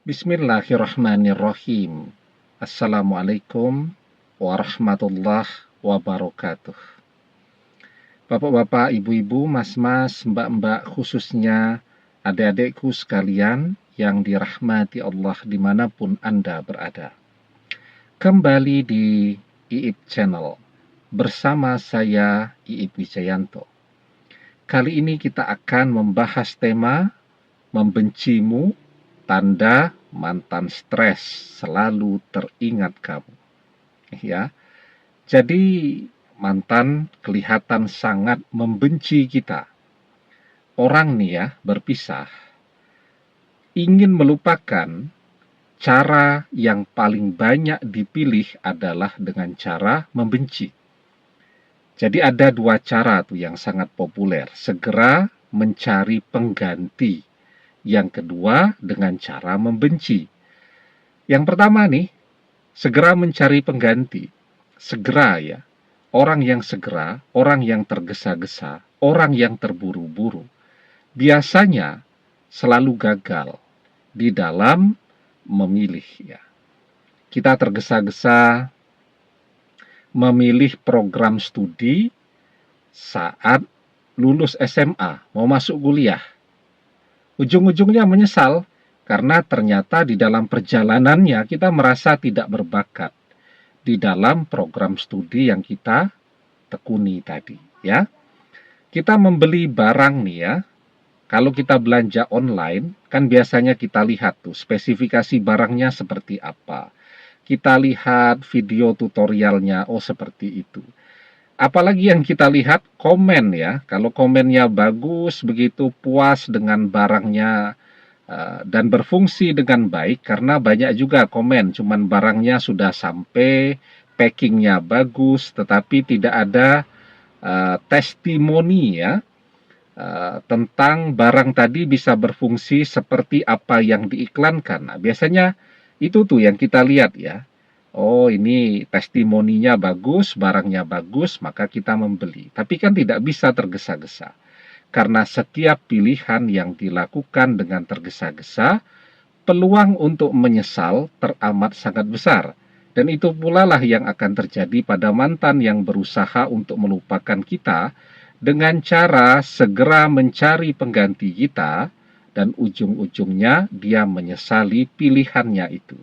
Bismillahirrahmanirrahim. Assalamualaikum warahmatullahi wabarakatuh. Bapak-bapak, ibu-ibu, mas-mas, mbak-mbak, khususnya adik-adikku sekalian yang dirahmati Allah dimanapun Anda berada. Kembali di Iip Channel bersama saya Iip Wijayanto. Kali ini kita akan membahas tema membencimu, tanda mantan stres selalu teringat kamu. Ya, jadi mantan kelihatan sangat membenci kita. Orang nih ya berpisah, ingin melupakan, cara yang paling banyak dipilih adalah dengan cara membenci. Jadi ada dua cara tuh yang sangat populer. Segera mencari pengganti. Yang kedua, dengan cara membenci. Yang pertama nih, segera mencari pengganti. Segera ya. Orang yang segera, orang yang tergesa-gesa, orang yang terburu-buru, biasanya selalu gagal di dalam memilih ya. Kita tergesa-gesa memilih program studi saat lulus SMA, mau masuk kuliah. Ujung-ujungnya menyesal karena ternyata di dalam perjalanannya kita merasa tidak berbakat di dalam program studi yang kita tekuni tadi ya. Kita membeli barang nih ya. Kalau kita belanja online kan biasanya kita lihat tuh spesifikasi barangnya seperti apa. Kita lihat video tutorialnya, oh seperti itu. Apalagi yang kita lihat komen ya, kalau komennya bagus, begitu puas dengan barangnya dan berfungsi dengan baik, karena banyak juga komen, cuman barangnya sudah sampai, packingnya bagus, tetapi tidak ada testimoni ya, tentang barang tadi bisa berfungsi seperti apa yang diiklankan. Nah, biasanya itu tuh yang kita lihat ya. Oh, ini testimoninya bagus, barangnya bagus, maka kita membeli. Tapi kan tidak bisa tergesa-gesa. Karena setiap pilihan yang dilakukan dengan tergesa-gesa, peluang untuk menyesal teramat sangat besar. Dan itu pula lah yang akan terjadi pada mantan yang berusaha untuk melupakan kita dengan cara segera mencari pengganti kita, dan ujung-ujungnya dia menyesali pilihannya itu.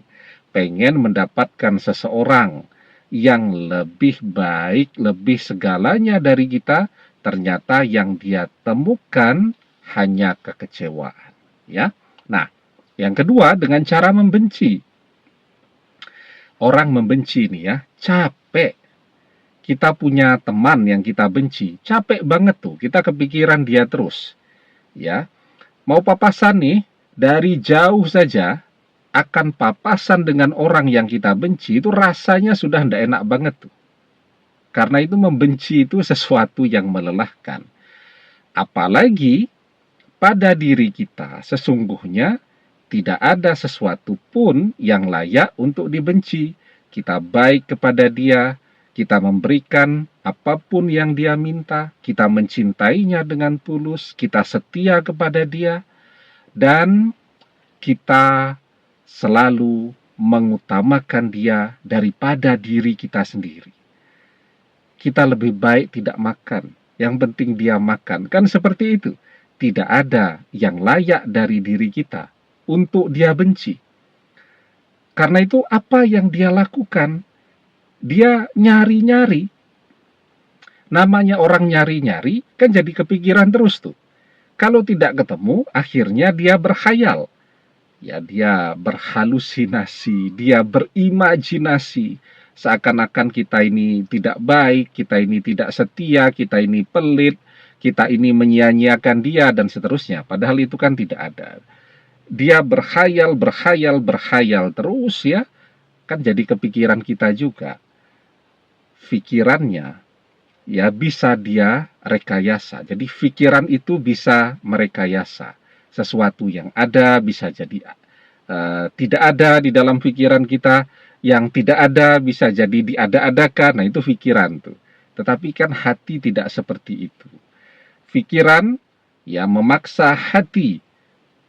Pengen mendapatkan seseorang yang lebih baik, lebih segalanya dari kita, ternyata yang dia temukan hanya kekecewaan. Ya, nah, yang kedua dengan cara membenci. Orang membenci nih ya, capek. Kita punya teman yang kita benci, capek banget tuh, kita kepikiran dia terus. Ya, mau papasan nih, dari jauh saja, akan papasan dengan orang yang kita benci, itu rasanya sudah tidak enak banget tuh. Karena itu membenci itu sesuatu yang melelahkan. Apalagi pada diri kita sesungguhnya tidak ada sesuatu pun yang layak untuk dibenci. Kita baik kepada dia, kita memberikan apapun yang dia minta, kita mencintainya dengan tulus, kita setia kepada dia, dan kita selalu mengutamakan dia daripada diri kita sendiri. Kita lebih baik tidak makan, yang penting dia makan. Kan seperti itu. Tidak ada yang layak dari diri kita untuk dia benci. Karena itu apa yang dia lakukan? Dia nyari-nyari. Namanya orang nyari-nyari, kan jadi kepikiran terus tuh. Kalau tidak ketemu, akhirnya dia berkhayal. Ya, dia berhalusinasi, dia berimajinasi. Seakan-akan kita ini tidak baik, kita ini tidak setia, kita ini pelit, kita ini menyia-nyiakan dia, dan seterusnya. Padahal itu kan tidak ada. Dia berkhayal terus ya. Kan jadi kepikiran kita juga. Pikirannya ya bisa dia rekayasa. Jadi pikiran itu bisa merekayasa. Sesuatu yang ada bisa jadi tidak ada di dalam pikiran kita, yang tidak ada bisa jadi diada-adakan. Nah, itu pikiran tuh. Tetapi kan hati tidak seperti itu. Pikiran ya memaksa hati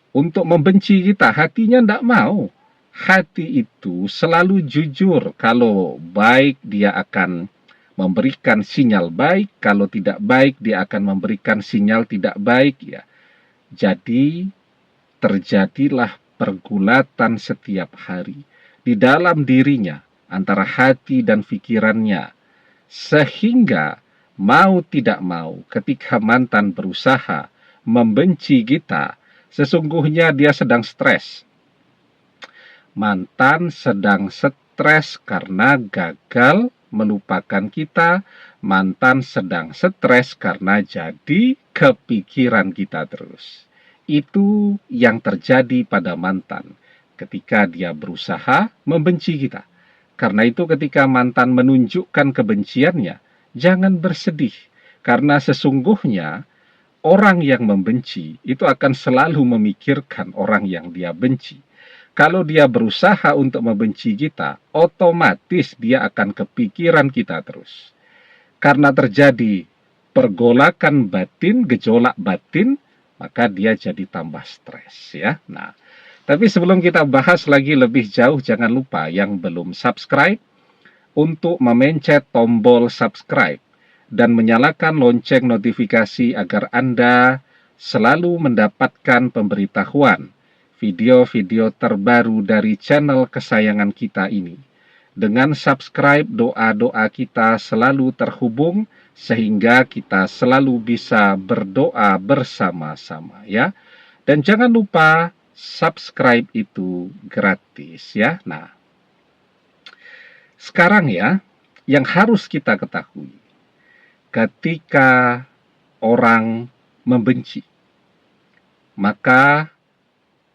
untuk membenci kita, hatinya tidak mau. Hati itu selalu jujur. Kalau baik, dia akan memberikan sinyal baik. Kalau tidak baik, dia akan memberikan sinyal tidak baik. Ya. Jadi, terjadilah pergulatan setiap hari di dalam dirinya, antara hati dan pikirannya. Sehingga, mau tidak mau, ketika mantan berusaha membenci kita, sesungguhnya dia sedang stres. Mantan sedang stres karena gagal melupakan kita. Mantan sedang stres karena jadi kepikiran kita terus. Itu yang terjadi pada mantan ketika dia berusaha membenci kita. Karena itu ketika mantan menunjukkan kebenciannya, jangan bersedih. Karena sesungguhnya orang yang membenci itu akan selalu memikirkan orang yang dia benci. Kalau dia berusaha untuk membenci kita, otomatis dia akan kepikiran kita terus. Karena terjadi pergolakan batin, gejolak batin, maka dia jadi tambah stres ya. Nah, tapi sebelum kita bahas lagi lebih jauh, jangan lupa yang belum subscribe untuk memencet tombol subscribe dan menyalakan lonceng notifikasi agar Anda selalu mendapatkan pemberitahuan video-video terbaru dari channel kesayangan kita ini. Dengan subscribe, doa-doa kita selalu terhubung sehingga kita selalu bisa berdoa bersama-sama ya. Dan jangan lupa subscribe itu gratis ya. Nah, sekarang ya, yang harus kita ketahui ketika orang membenci, maka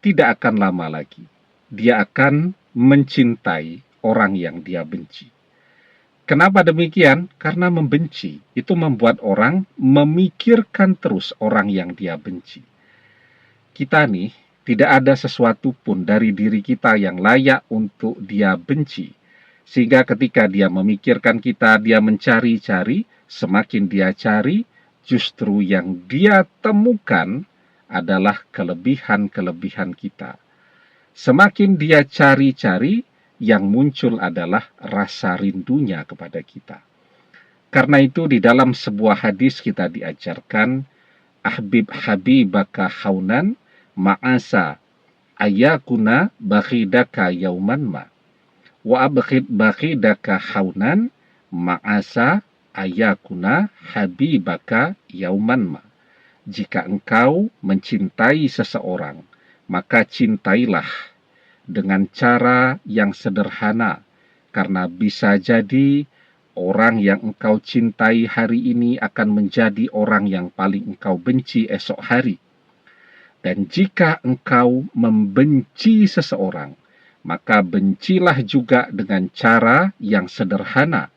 tidak akan lama lagi dia akan mencintai orang yang dia benci. Kenapa demikian? Karena membenci itu membuat orang memikirkan terus orang yang dia benci. Kita nih, tidak ada sesuatu pun dari diri kita yang layak untuk dia benci. Sehingga ketika dia memikirkan kita, dia mencari-cari, semakin dia cari, justru yang dia temukan adalah kelebihan-kelebihan kita. Semakin dia cari-cari, yang muncul adalah rasa rindunya kepada kita. Karena itu di dalam sebuah hadis kita diajarkan, ahbib habibaka khaunan ma'asa ayakuna bakhidaka yauman ma. Wa abkhid bakhidaka khaunan ma'asa ayakuna habibaka yauman ma. Jika engkau mencintai seseorang, maka cintailah dengan cara yang sederhana, karena bisa jadi orang yang engkau cintai hari ini akan menjadi orang yang paling engkau benci esok hari. Dan jika engkau membenci seseorang, maka bencilah juga dengan cara yang sederhana,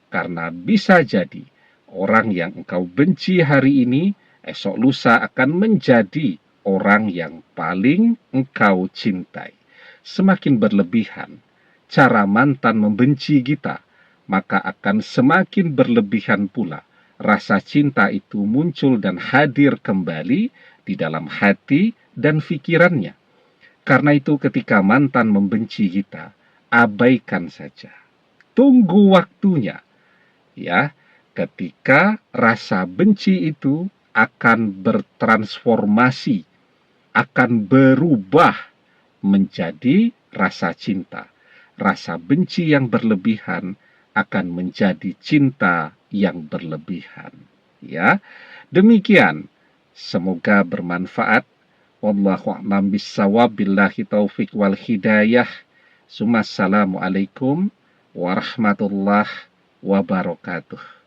karena bisa jadi orang yang engkau benci hari ini esok lusa akan menjadi orang yang paling engkau cintai. Semakin berlebihan cara mantan membenci kita, maka akan semakin berlebihan pula rasa cinta itu muncul dan hadir kembali di dalam hati dan pikirannya. Karena itu ketika mantan membenci kita, abaikan saja. Tunggu waktunya. Ya, ketika rasa benci itu akan bertransformasi, akan berubah menjadi rasa cinta. Rasa benci yang berlebihan akan menjadi cinta yang berlebihan. Ya, demikian. Semoga bermanfaat. Wallahu a'lam bishawab. Billahi taufik wal hidayah. Assalamualaikum warahmatullahi wabarakatuh.